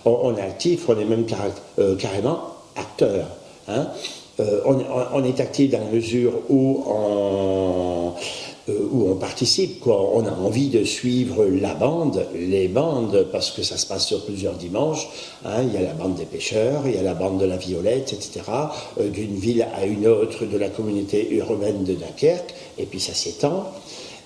on est actif, on est même carrément acteur. Hein. On est actif dans la mesure où on participe, quoi. On a envie de suivre les bandes, parce que ça se passe sur plusieurs dimanches. Hein. Il y a la bande des pêcheurs, il y a la bande de la Violette, etc. D'une ville à une autre de la communauté urbaine de Dunkerque, et puis ça s'étend.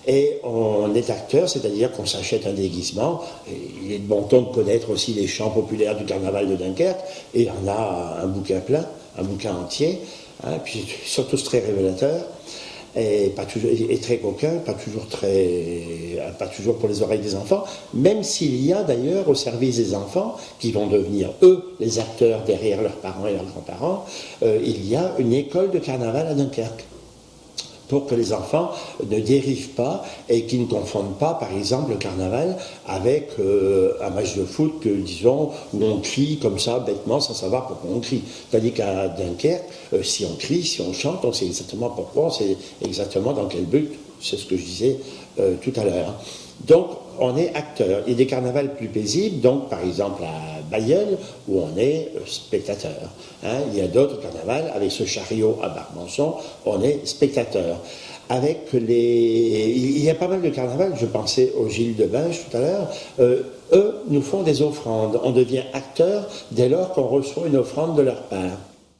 Et on est acteur, c'est-à-dire qu'on s'achète un déguisement. Et il est de bon ton de connaître aussi les chants populaires du carnaval de Dunkerque, et il y en a un bouquin plein, un bouquin entier, hein, puis ils sont tous très révélateurs, et très coquins, pas toujours pour les oreilles des enfants, même s'il y a d'ailleurs au service des enfants, qui vont devenir eux les acteurs derrière leurs parents et leurs grands-parents, il y a une école de carnaval à Dunkerque, pour que les enfants ne dérivent pas et qu'ils ne confondent pas, par exemple, le carnaval avec un match de foot, disons, où on crie comme ça, bêtement, sans savoir pourquoi on crie. Tandis qu'à Dunkerque, si on crie, si on chante, on sait exactement pourquoi, on sait exactement dans quel but. C'est ce que je disais tout à l'heure. Donc, on est acteur. Il y a des carnavals plus paisibles, donc par exemple à Bailleul, où on est spectateur. Hein. Il y a d'autres carnavals, avec ce chariot à Barmançon, on est spectateur. Il y a pas mal de carnavals, je pensais au Gilles de Binge tout à l'heure, eux nous font des offrandes. On devient acteur dès lors qu'on reçoit une offrande de leur part.